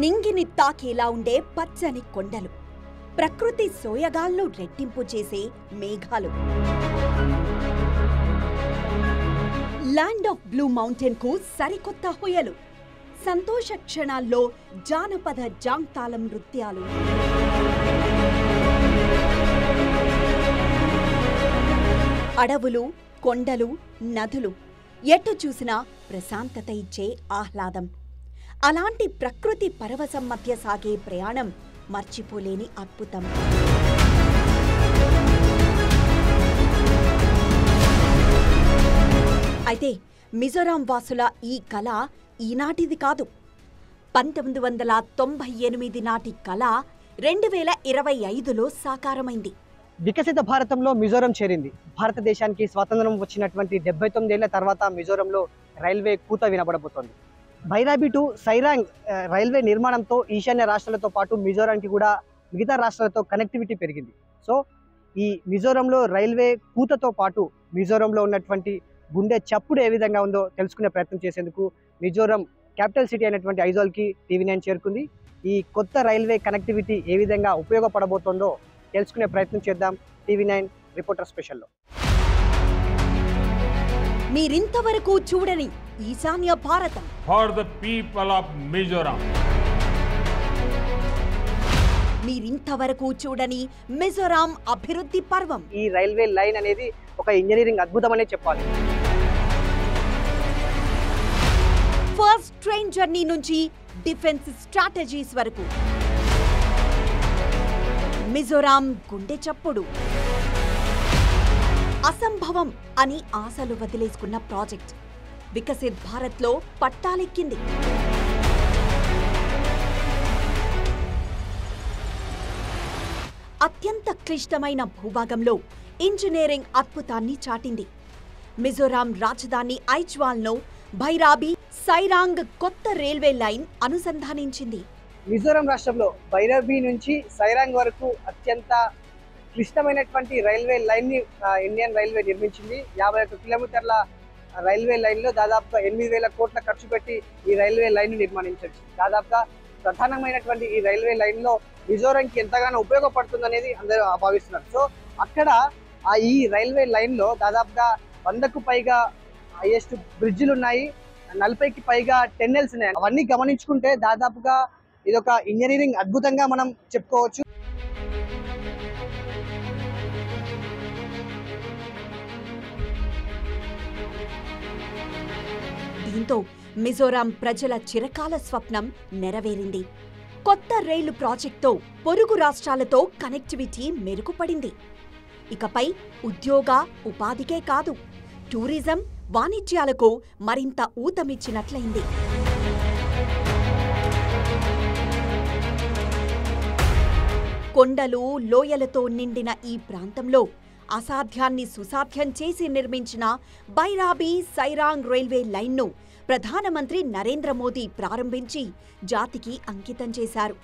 నింగిని తాకేలా ఉండే పచ్చని కొండలు, ప్రకృతి సోయగాలను రెట్టింపు చేసే మేఘాలు, ల్యాండ్ ఆఫ్ బ్లూ మౌంటైన్ కు సరికొత్త హొయలు, సంతోష క్షణాల్లో జానపద జాంతాళం నృత్యాలు, అడవులు, కొండలు, నదులు, ఎటు చూసినా ప్రశాంతత ఇచ్చే ఆహ్లాదం. అలాంటి ప్రకృతి పరవశం మధ్య సాగే ప్రయాణం మర్చిపోలేని అద్భుతం. అయితే మిజోరాం వాసుల ఈ కళ ఈనాటిది కాదు. 1998 నాటి కళ 2025లో సాకారమైంది. వికసిత భారతంలో మిజోరం చేరింది. భారతదేశానికి స్వాతంత్రం వచ్చినటువంటి 79 ఏళ్ల తర్వాత మిజోరంలో రైల్వే కూత వినబడబోతోంది. భైరాబీ టు సైరాంగ్ రైల్వే నిర్మాణంతో ఈశాన్య రాష్ట్రాలతో పాటు మిజోరాంకి కూడా మిగతా రాష్ట్రాలతో కనెక్టివిటీ పెరిగింది. సో ఈ మిజోరంలో రైల్వే కూతతో పాటు మిజోరంలో ఉన్నటువంటి గుండె చప్పుడు ఏ విధంగా ఉందో తెలుసుకునే ప్రయత్నం చేసేందుకు మిజోరం క్యాపిటల్ సిటీ అయినటువంటి ఐజాల్కి TV9 చేరుకుంది. ఈ కొత్త రైల్వే కనెక్టివిటీ ఏ విధంగా ఉపయోగపడబోతోందో తెలుసుకునే ప్రయత్నం చేద్దాం TV9 రిపోర్టర్ స్పెషల్లో. మీరింతవరకు చూడని ఈశాన్య భారతం for the people of Mizoram. మీరింతవరకు చూడని మిజోరాం అభివృద్ధి పర్వం. ఈ రైల్వే లైన్ అనేది ఒక ఇంజనీరింగ్ అద్భుతం అనే చెప్పాలి. ఫస్ట్ ట్రైన్ జర్నీ నుంచి డిఫెన్స్ స్ట్రాటజీస్ వరకు మిజోరాం గుండె చప్పుడు. అసంభవం అని ఆశలు వదిలేసుకున్న ప్రాజెక్ట్ వికసిత్ భారత్లో పట్టాలెక్కింది. అత్యంత క్లిష్టమైన భూభాగంలో ఇంజనీరింగ్ అద్భుతాన్ని చాటింది. మిజోరాం రాజధాని ఐజ్వాల్ను భైరాబీ సైరాంగ్ కొత్త రైల్వే లైన్ అనుసంధానించింది. మిజోరం రాష్ట్రంలో భైరబీ నుంచి సైరాంగ్ వరకు అత్యంత క్లిష్టమైనటువంటి రైల్వే లైన్ ని ఇండియన్ రైల్వే నిర్మించింది. 51 కిలోమీటర్ల రైల్వే లైన్ లో దాదాపుగా 8,000 కోట్ల ఖర్చు పెట్టి ఈ రైల్వే లైన్ నిర్మాణించవచ్చు. దాదాపుగా ప్రధానమైనటువంటి ఈ రైల్వే లైన్ లో మిజోరంకి ఎంతగానో ఉపయోగపడుతుంది అనేది అందరూ భావిస్తున్నారు. సో అక్కడ ఈ రైల్వే లైన్ లో దాదాపుగా 100కు పైగా హైయెస్ట్ బ్రిడ్జిలు ఉన్నాయి, 40కి పైగా టెన్నెల్స్ ఉన్నాయి. అవన్నీ గమనించుకుంటే దాదాపుగా ఇదొక ఇంజనీరింగ్ అద్భుతంగా మనం చెప్పుకోవచ్చు. దీంతో మిజోరాం ప్రజల చిరకాల స్వప్నం నెరవేరింది. కొత్త రైలు ప్రాజెక్టుతో పొరుగు రాష్ట్రాలతో కనెక్టివిటీ మెరుగుపడింది. ఇకపై ఉద్యోగ ఉపాధికే కాదు, టూరిజం, వాణిజ్యాలకు మరింత ఊతమిచ్చినట్లయింది. కొండలు, లోయలతో నిండిన ఈ ప్రాంతంలో అసాధ్యాన్ని సుసాధ్యం చేసి నిర్మించిన భైరాబీ సైరాంగ్ రైల్వే లైన్ను ప్రధానమంత్రి నరేంద్ర మోదీ ప్రారంభించి జాతికి అంకితం చేశారు.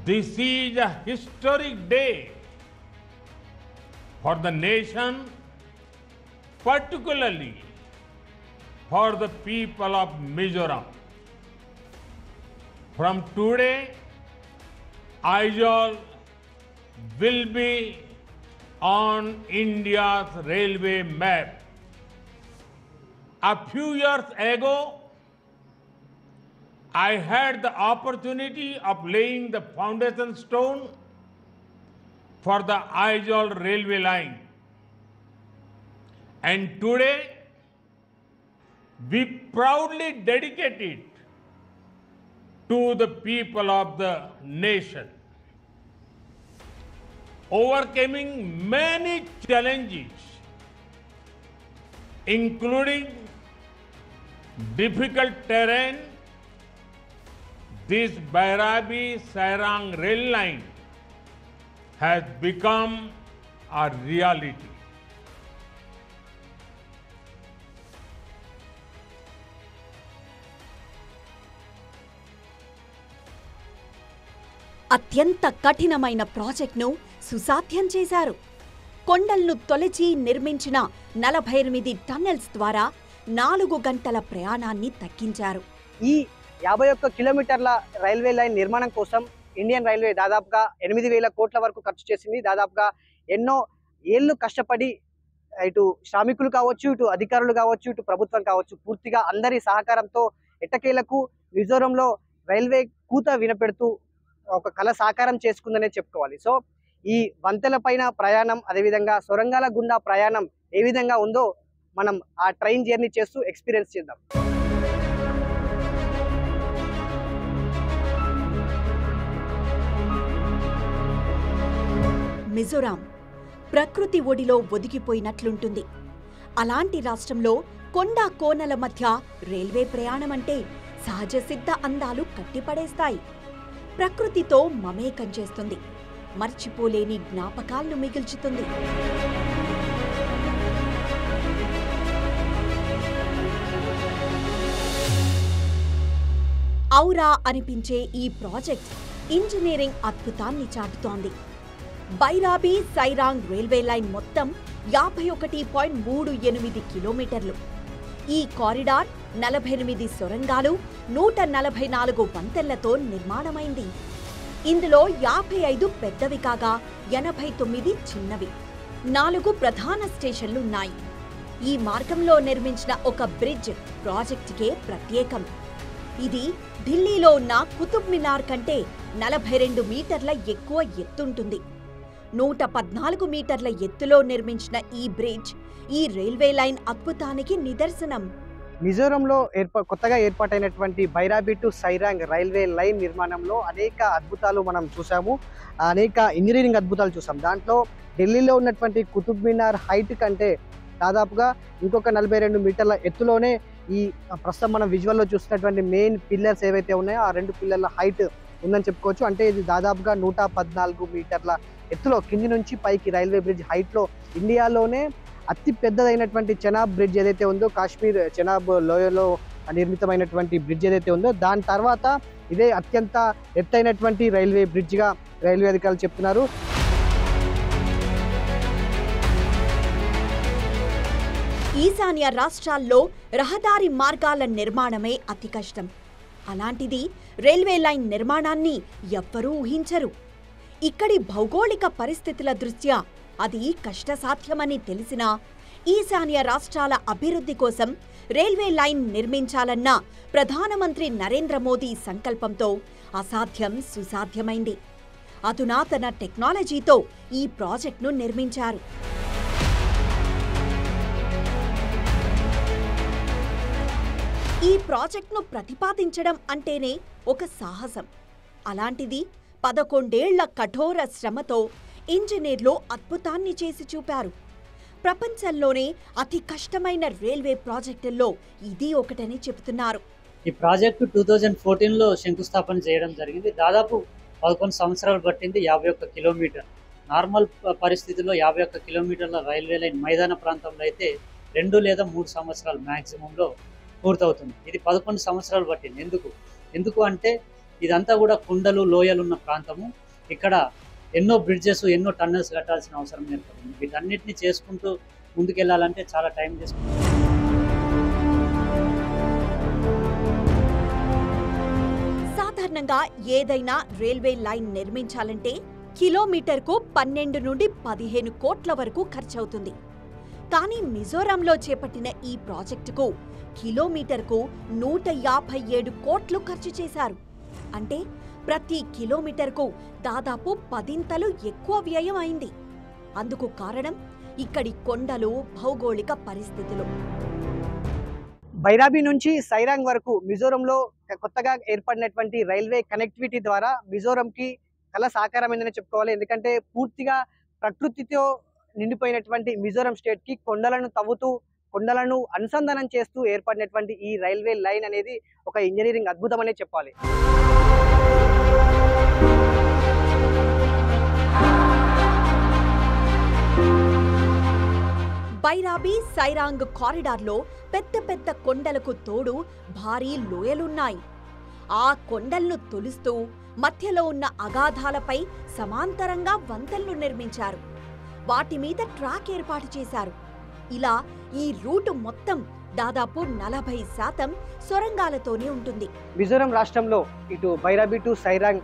This is a historic day for the nation, particularly for the people of Mizoram. From today, Aizawl will be on India's railway map. A few years ago, I had the opportunity of laying the foundation stone for the Aizawl railway line. And today, we proudly dedicate it to the people of the nation. Overcoming many challenges, including difficult terrain, this Bhairabi-Sairang rail line has become a reality. అత్యంత కఠినమైన ప్రాజెక్టును సుసాధ్యం చేశారు. కొండలను తొలచి నిర్మించిన 48 tunnels ద్వారా 4 గంటల ప్రయాణాన్ని తగ్గించారు. ఈ 51 కిలోమీటర్ల రైల్వే లైన్ నిర్మాణం కోసం ఇండియన్ రైల్వే దాదాపుగా 8,000 కోట్ల వరకు ఖర్చు చేసింది. దాదాపుగా ఎన్నో ఏళ్ళు కష్టపడి ఇటు శ్రామికులు కావచ్చు, ఇటు అధికారులు కావచ్చు, ఇటు ప్రభుత్వం కావచ్చు, పూర్తిగా అందరి సహకారంతో ఎట్టకేలకు మిజోరంలో రైల్వే కూత వినపెడుతూ ఒక కళ సాకారం చేసుకుందనే చెప్పుకోవాలి. సో ఈ వంతెల పైన ప్రయాణం, అదేవిధంగా సొరంగాల గుండా ప్రయాణం ఏ విధంగా ఉందో మనం ఆ ట్రైన్ జర్నీ చేస్తూ ఎక్స్పీరియన్స్ చేద్దాం. మిజోరాం ప్రకృతి ఒడిలో ఒదిగిపోయినట్లుంటుంది. అలాంటి రాష్ట్రంలో కొండ కోనల మధ్య రైల్వే ప్రయాణం అంటే సహజ సిద్ధ అందాలు కట్టిపడేస్తాయి. ప్రకృతితో మమేకం చేస్తుంది, మర్చిపోలేని జ్ఞాపకాలను మిగిల్చుతుంది. ఔరా అనిపించే ఈ ప్రాజెక్ట్ ఇంజనీరింగ్ అద్భుతాన్ని చాటుతోంది. బైరాబీ సైరాంగ్ రైల్వే లైన్ మొత్తం 51.38 కిలోమీటర్లు. ఈ కారిడార్ 48 సొరంగాలు, 144 వంతెనలతో నిర్మాణమైంది. ఇందులో 55 పెద్దవి కాగా 89 చిన్నవి. 4 ప్రధాన స్టేషన్లున్నాయి. ఈ మార్గంలో నిర్మించిన ఒక బ్రిడ్జ్ ప్రాజెక్టుకే ప్రత్యేకం. ఇది ఢిల్లీలో ఉన్న కుతుబ్ మినార్ కంటే 42 మీటర్ల ఎక్కువ ఎత్తుంటుంది. 114 మీటర్ల ఎత్తులో నిర్మించిన ఈ బ్రిడ్జ్ ఈ రైల్వే లైన్ అద్భుతానికి నిదర్శనం. మిజోరంలో కొత్తగా ఏర్పాటైనటువంటి Bairabi to Sairang railway line నిర్మాణంలో అనేక అద్భుతాలు మనం చూసాము, అనేక ఇంజనీరింగ్ అద్భుతాలు చూసాం. దాంట్లో ఢిల్లీలో ఉన్నటువంటి కుతుబ్ మినార్ హైట్ కంటే దాదాపుగా ఇంకొక 42 మీటర్ల ఎత్తులోనే ఈ ప్రస్తుతం మనం విజువల్లో చూస్తున్నటువంటి మెయిన్ పిల్లర్స్ ఏవైతే ఉన్నాయో ఆ 2 పిల్లర్ల హైట్ ఉందని చెప్పుకోవచ్చు. అంటే ఇది దాదాపుగా 114 మీటర్ల ఎత్తులో కింది నుంచి పైకి రైల్వే బ్రిడ్జ్ హైట్లో ఇండియాలోనే అతి పెద్దదైనటువంటి చెనాబ్ బ్రిడ్జ్ ఏదైతే ఉందో, కాశ్మీర్ చెనాబ్ లోయలో నిర్మితమైనటువంటి బ్రిడ్జ్ ఏదైతే ఉందో దాని తర్వాత ఇదే అత్యంత ఎత్తైనటువంటి రైల్వే బ్రిడ్జ్గా రైల్వే అధికారులు చెప్తున్నారు. ఈశాన్య రాష్ట్రాల్లో రహదారి మార్గాల నిర్మాణమే అతి కష్టం. అలాంటిది రైల్వే లైన్ నిర్మాణాన్ని ఎవ్వరూ ఊహించరు. ఇక్కడి భౌగోళిక పరిస్థితుల దృష్ట్యా అది కష్టసాధ్యమని తెలిసినా ఈశాన్య రాష్ట్రాల అభివృద్ధి కోసం రైల్వే లైన్ నిర్మించాలన్న ప్రధానమంత్రి నరేంద్ర మోదీ సంకల్పంతో అసాధ్యం సుసాధ్యమైంది. అధునాతన టెక్నాలజీతో ఈ ప్రాజెక్టును నిర్మించారు. ఈ ప్రాజెక్టును ప్రతిపాదించడం అంటేనే ఒక సాహసం. అలాంటిది 11 ఏళ్ల కఠోర శ్రమతో ఇంజనీర్లు అద్భుతాన్ని చేసి చూపారు. ప్రపంచంలోనే అతి కష్టమైన రైల్వే ప్రాజెక్టుల్లో ఇది ఒకటని చెబుతున్నారు. ఈ ప్రాజెక్టు 2014లో శంకుస్థాపన చేయడం జరిగింది. దాదాపు 11 సంవత్సరాలు పట్టింది. 51 కిలోమీటర్ నార్మల్ పరిస్థితుల్లో 51 కిలోమీటర్ల రైల్వే లైన్ మైదాన ప్రాంతంలో అయితే 2 లేదా 3 సంవత్సరాలు మ్యాక్సిమంలో పూర్తవుతుంది. ఇది 11 సంవత్సరాలు పట్టింది. ఎందుకు అంటే ఇదంతా కూడా కొండలు లోయలు ఉన్న ప్రాంతము. ఇక్కడ ఎన్నో బ్రిడ్జెస్, ఎన్నో టన్నెల్స్ కట్టాల్సిన అవసరం ఏర్పడింది. వీటన్నిటిని చేసుకుంటూ ముందుకెళ్లాలంటే చాలా టైం తీసుకుంటుంది. సాధారణంగా ఏదైనా రైల్వే లైన్ నిర్మించాలంటే కిలోమీటర్కు 12 నుండి 15 కోట్ల వరకు ఖర్చవుతుంది. కానీ మిజోరాంలో చేపట్టిన ఈ ప్రాజెక్టుకు కిలోమీటర్కు 157 కోట్లు ఖర్చు చేశారు. అంటే ప్రతి కిలోమీటర్కు దాదాపు 10 ఎక్కువ వ్యయం అయింది. అందుకు కారణం ఇక్కడి కొండలు, భౌగోళిక పరిస్థితులు. బైరాబీ నుంచి సైరాంగ్ వరకు మిజోరంలో కొత్తగా ఏర్పడినటువంటి రైల్వే కనెక్టివిటీ ద్వారా మిజోరంకి కళ సాకారమైందని చెప్పుకోవాలి. ఎందుకంటే పూర్తిగా ప్రకృతితో నిండిపోయినటువంటి మిజోరం స్టేట్ కి కొండలను తవ్వుతూ, కొండలను అనుసంధానం చేస్తూ ఏర్పడినటువంటి ఈ రైల్వే లైన్ అనేది ఒక ఇంజనీరింగ్ అద్భుతం అనే చెప్పాలి. బైరాబీ సైరాంగ్ కారిడార్లో పెద్ద పెద్ద కొండలకు తోడు భారీ లోయలున్నాయి. ఆ కొండలను తొలుస్తూ మధ్యలో ఉన్న అగాధాలపై సమాంతరంగా వంతెనలు నిర్మించారు. వాటి మీద ట్రాక్ ఏర్పాటు చేశారు. ఇలా ఈ రూటు మొత్తం దాదాపు 40% సొరంగాలతోనే ఉంటుంది. మిజోరం రాష్ట్రంలో ఇటు Bairabi to Sairang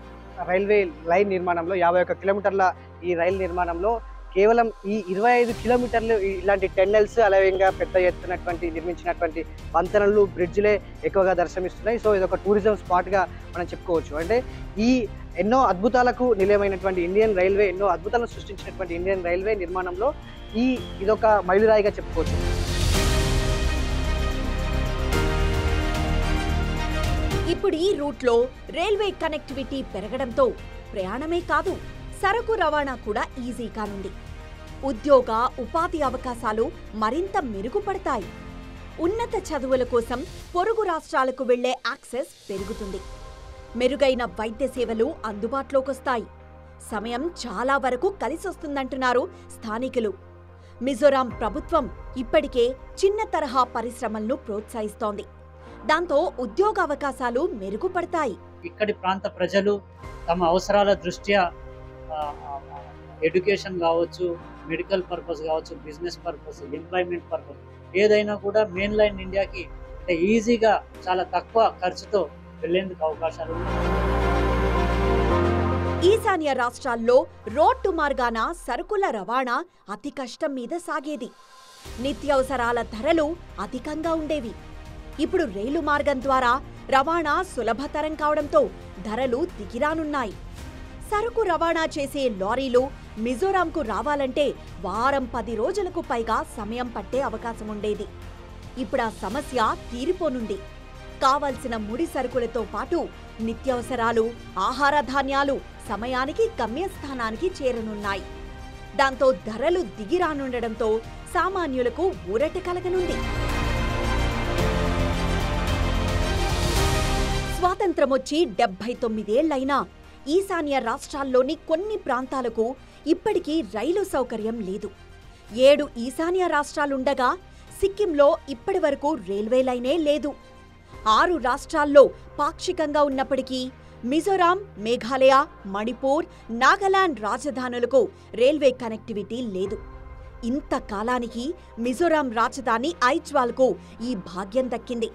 railway line నిర్మాణంలో 51 కిలోమీటర్ల ఈ రైలు నిర్మాణంలో కేవలం ఈ 25 కిలోమీటర్లు ఇలాంటి టెన్నెల్స్ అలాగే పెద్ద ఎత్తునటువంటి నిర్మించినటువంటి వంతెనలు బ్రిడ్జ్లే ఎక్కువగా దర్శనమిస్తున్నాయి. సో ఇది ఒక టూరిజం స్పాట్గా మనం చెప్పుకోవచ్చు. అంటే ఈ ఎన్నో అద్భుతాలకు నిలయమైనటువంటి ఇండియన్ రైల్వే, ఎన్నో అద్భుతాలను సృష్టించినటువంటి ఇండియన్ రైల్వే నిర్మాణంలో ఇదొక మైలురాయిగా చెప్పుకోవచ్చు. ఇప్పుడు ఈ రూట్లో రైల్వే కనెక్టివిటీ పెరగడంతో ప్రయాణమే కాదు, సరకు రవాణా కూడా ఈజీ కానుంది. ఉద్యోగ ఉపాధి అవకాశాలు మరింత మెరుగుపడతాయి. ఉన్నత చదువుల కోసం పొరుగు రాష్ట్రాలకు వెళ్లే యాక్సెస్ పెరుగుతుంది. మెరుగైన వైద్య సేవలు అందుబాటులోకొస్తాయి. సమయం చాలా వరకు కలిసొస్తుందంటున్నారు స్థానికులు. మిజోరాం ప్రభుత్వం ఇప్పటికే చిన్న తరహా పరిశ్రమలను ప్రోత్సహిస్తోంది. దాంతో ఉద్యోగావకాశాలు మెరుగుపడతాయి. ఇక్కడి ప్రాంత ప్రజలు తమ అవసరాల దృష్ట్యా ఎడ్యుకేషన్ కావచ్చు, మెడికల్ పర్పస్ కావచ్చు, బిజినెస్ పర్పస్, ఎంప్లాయ్మెంట్ పర్పస్ ఏదైనా కూడా మెయిన్ లైన్ ఇండియాకి అంటే ఈజీగా చాలా తక్కువ ఖర్చుతో వెళ్లేందుకు అవకాశాలు ఉన్నాయి. ఈశాన్య రాష్ట్రాల్లో రోడ్డు మార్గాన సరుకుల రవాణా అతి కష్టం మీద సాగేది. నిత్యావసరాల ధరలు అధికంగా ఉండేవి. ఇప్పుడు రైలు మార్గం ద్వారా రవాణా సులభతరం కావడంతో ధరలు దిగిరానున్నాయి. సరుకు రవాణా చేసే లారీలు మిజోరాంకు రావాలంటే వారం 10 రోజులకు పైగా సమయం పట్టే అవకాశం ఉండేది. ఇప్పుడా సమస్య తీరిపోనుంది. కావలసిన ముడి సరుకులతో పాటు నిత్యావసరాలు, ఆహార ధాన్యాలు సమయానికి గమ్యస్థానానికి చేరనున్నాయి. దాంతో ధరలు దిగిరానుండడంతో సామాన్యులకు ఊరట కలగనుంది. స్వాతంత్రమొచ్చి 79 ఏళ్లైనా ఈశాన్య రాష్ట్రాల్లోని కొన్ని ప్రాంతాలకు ఇప్పటికీ రైలు సౌకర్యం లేదు. 7 ఈశాన్య రాష్ట్రాలుండగా సిక్కింలో ఇప్పటి వరకు రైల్వే లైనే లేదు. 6 రాష్ట్రాల్లో పాక్షికంగా ఉన్నప్పటికీ మిజోరాం, మేఘాలయ, మణిపూర్, నాగాలాండ్ రాజధానులకు రైల్వే కనెక్టివిటీ లేదు. ఇంతకాలానికి మిజోరాం రాజధాని ఐజ్వాల్కు ఈ భాగ్యం దక్కింది.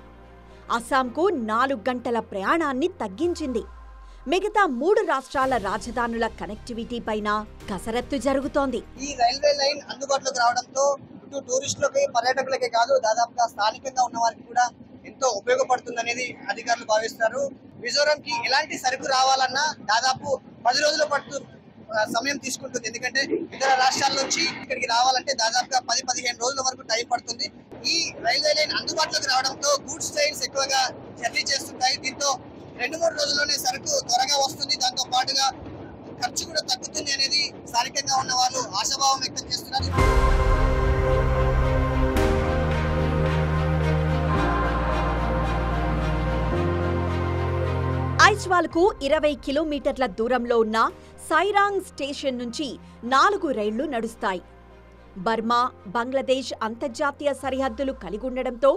అస్సాంకు 4 గంటల ప్రయాణాన్ని తగ్గించింది. మిగతా 3 రాష్ట్రాల రాజధానుల కనెక్టివిటీ పైన కసరత్తు జరుగుతోంది. ఈ రైల్వే లైన్ అందుబాటులోకి రావడంతో ఇటు టూరిస్టులకి, పర్యాటకులకే కాదు దాదాపుగా స్థానికంగా ఉన్న వారికి కూడా ఎంతో ఉపయోగపడుతుందనేది అధికారులు భావిస్తున్నారు. మిజోరంకి ఎలాంటి సరుకు రావాలన్నా దాదాపు 10 రోజుల పాటు సమయం తీసుకుంటుంది. ఎందుకంటే ఇతర రాష్ట్రాల నుంచి ఇక్కడికి రావాలంటే దాదాపుగా 10-15 రోజుల వరకు టైం పడుతుంది. ఈ రైల్వే లైన్ అందుబాటులోకి రావడంతో గూడ్స్ ట్రైన్స్ ఎక్కువగా జర్నీ చేస్తుంటాయి. దీంతో 2-3 రోజుల్లోనే సరుకు త్వరగా వస్తుంది. దాంతో పాటుగా ఖర్చు కూడా తగ్గుతుంది అనేది స్థానికంగా ఉన్న వాళ్ళు ఆశాభావం వ్యక్తం చేస్తున్నారు. ఐజ్వాల్కు 20 కిలోమీటర్ల దూరంలో ఉన్న సైరాంగ్ స్టేషన్ నుంచి 4 రైళ్లు నడుస్తాయి. బర్మా, బంగ్లాదేశ్ అంతర్జాతీయ సరిహద్దులు కలిగుండడంతో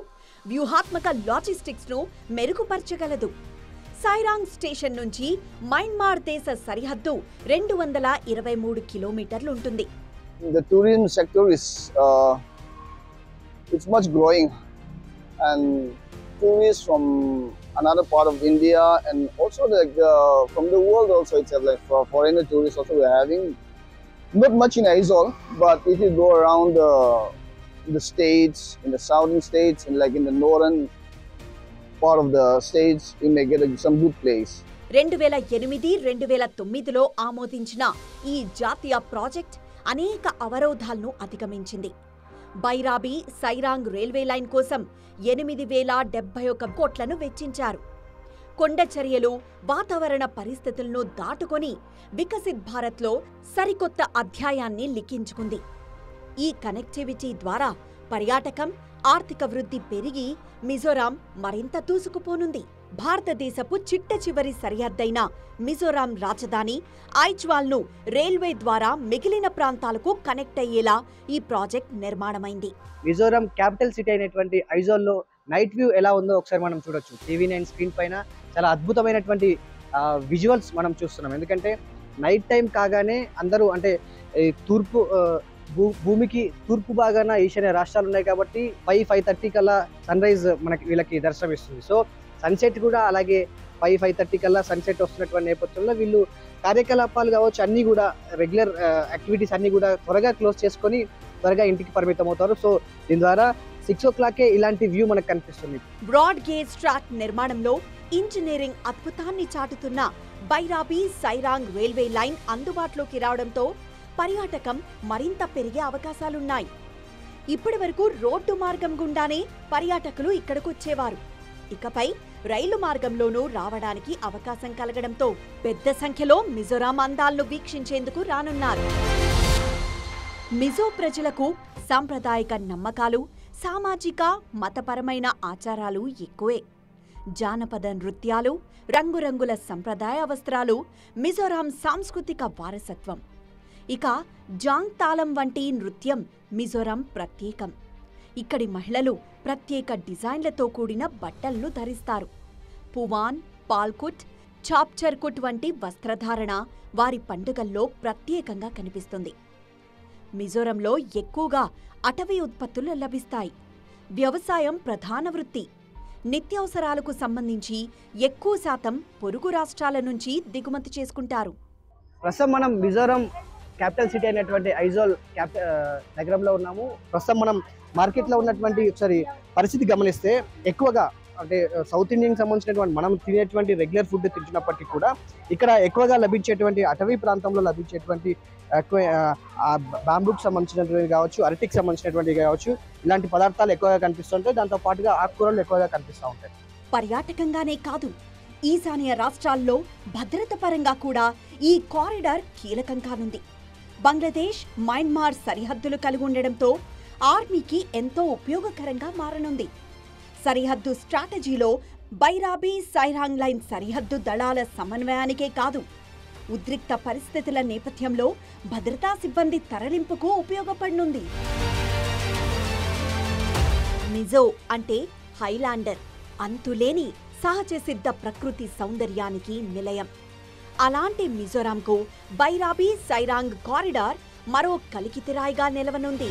వ్యూహాత్మక లాజిస్టిక్స్ను మెరుగుపరచగలదు. సైరాంగ్ స్టేషన్ నుంచి మయన్మార్ దేశ సరిహద్దు 223 కిలోమీటర్లుంటుంది. The tourism sector is it's much growing, and tourists from another part of India and also from the world also itself, like for foreigner tourists also we're having not much in Aizawl, but if you go around the states, in the southern states and like in the northern part of the states, you may get some good place. 2008-2009లో ఆమోదించిన ఈ జాతీయ project అనేక అవరోధాలను అధిగమించింది. Bairabi Sairang railway line కోసం 8,071 కోట్లను వెచ్చించారు. కొండ చర్యలు, వాతావరణ పరిస్థితులను దాటుకొని వికసిత్ భారత్లో సరికొత్త అధ్యాయాన్ని లిఖించుకుంది. ఈ కనెక్టివిటీ ద్వారా పర్యాటకం, ఆర్థిక వృద్ధి పెరిగి మిజోరాం మరింత దూసుకుపోనుంది. భారతదేశపు చిట్ట చివరి సరిహద్దైన మిజోరాం రాజధాని ఐజ్వాల్ను రైల్వే ద్వారా మిగిలిన ప్రాంతాలకు కనెక్ట్ అయ్యేలా ఈ ప్రాజెక్ట్ నిర్మాణమైంది. మిజోరాం క్యాపిటల్ సిటీ అయినటువంటి ఐజాల్లో నైట్ వ్యూ ఎలా ఉందో ఒకసారి మనం చూడొచ్చు. TV9 స్క్రీన్ పైన చాలా అద్భుతమైనటువంటి విజువల్స్ మనం చూస్తున్నాం. ఎందుకంటే నైట్ టైం కాగానే అందరూ అంటే తూర్పు భూమికి తూర్పు భాగాన ఈశాన్య రాష్ట్రాలు ఉన్నాయి కాబట్టి 5:30 కల్లా సన్ రైజ్ మనకి వీళ్ళకి దర్శనమిస్తుంది. సో సన్సెట్ కూడా అలాగే 5:30 కల్లా సన్సెట్ వస్తున్నటువంటి నేపథ్యంలో వీళ్ళు కార్యకలాపాలు కావచ్చు అన్నీ కూడా రెగ్యులర్ యాక్టివిటీస్ అన్నీ కూడా త్వరగా క్లోజ్ చేసుకొని త్వరగా ఇంటికి పరిమితం అవుతారు. సో దీని ద్వారా 6 o'clock ఇలాంటి వ్యూ మనకు కనిపిస్తుంది. బ్రాడ్ గేజ్ ట్రాక్ నిర్మాణంలో ఇంజనీరింగ్ అద్భుతాన్ని చాటుతున్న బైరాబీ సైరాంగ్ రైల్వే లైన్ అందుబాటులోకి రావడంతో పర్యాటకం మరింత పెరిగే అవకాశాలున్నాయి. ఇప్పటి వరకు రోడ్డు మార్గం గుండానే పర్యాటకులు ఇక్కడికొచ్చేవారు. ఇకపై రైలు మార్గంలోనూ రావడానికి అవకాశం కలగడంతో పెద్ద సంఖ్యలో మిజోరాం అందాలను వీక్షించేందుకు రానున్నారు. మిజో ప్రజలకు సాంప్రదాయక నమ్మకాలు, సామాజిక మతపరమైన ఆచారాలు ఎక్కువే. జానపద నృత్యాలు, రంగురంగుల సంప్రదాయ వస్త్రాలు మిజోరాం సాంస్కృతిక వారసత్వం. ఇక జాంగ్ తాళం వంటి నృత్యం మిజోరాం ప్రత్యేకం. ఇక్కడి మహిళలు ప్రత్యేక డిజైన్లతో కూడిన బట్టలను ధరిస్తారు. పువాన్, పాల్కుట్, చాప్చర్కుట్ వంటి వస్త్రధారణ వారి పండుగల్లో ప్రత్యేకంగా కనిపిస్తుంది. మిజోరంలో ఎక్కువగా అటవీ ఉత్పత్తులు లభిస్తాయి. వ్యవసాయం ప్రధాన వృత్తి. నిత్యావసరాలకు సంబంధించి ఎక్కువ శాతం పొరుగు రాష్ట్రాల నుంచి దిగుమతి చేసుకుంటారు. ప్రస్తుతం మనం మిజోరం క్యాపిటల్ సిటీ అయినటువంటి ఐజాల్ నగరంలో ఉన్నాము. ప్రస్తుతం మనం మార్కెట్లో ఉన్నటువంటి ఒకసారి పరిస్థితి గమనిస్తే ఎక్కువగా అంటే సౌత్ ఇండియన్కి సంబంధించినటువంటి మనం తినేటువంటి రెగ్యులర్ ఫుడ్ తింటున్నప్పటికీ కూడా ఇక్కడ ఎక్కువగా లభించేటువంటి అటవీ ప్రాంతంలో లభించేటువంటి ఎక్కువ బాంబూకి సంబంధించినటువంటి కావచ్చు, అరటికి సంబంధించినటువంటివి కావచ్చు, ఇలాంటి పదార్థాలు ఎక్కువగా కనిపిస్తుంటాయి. దాంతో పాటుగా ఆకుకూరలు ఎక్కువగా కనిపిస్తూ ఉంటాయి. పర్యాటకంగానే కాదు, ఈశాన్య రాష్ట్రాల్లో భద్రత పరంగా కూడా ఈ కారిడార్ కీలకం కానుంది. బంగ్లాదేశ్, మయన్మార్ సరిహద్దులు కలిగి ఉండడంతో ఆర్మీకి ఎంతో ఉపయోగకరంగా మారనుంది. సరిహద్దు స్ట్రాటజీలో బైరాబీ సైరాంగ్ లైన్ సరిహద్దు దళాల సమన్వయానికే కాదు, ఉద్రిక్త పరిస్థితుల నేపథ్యంలో భద్రతా సిబ్బంది తరలింపుకు ఉపయోగపడనుంది. మిజో అంటే హైలాండర్, అంతులేని సహజ సిద్ధ ప్రకృతి సౌందర్యానికి నిలయం. అలాంటి మిజోరాంకు బైరాబీ సైరాంగ్ కారిడార్ మరో కలికితిరాయిగా నిలవనుంది.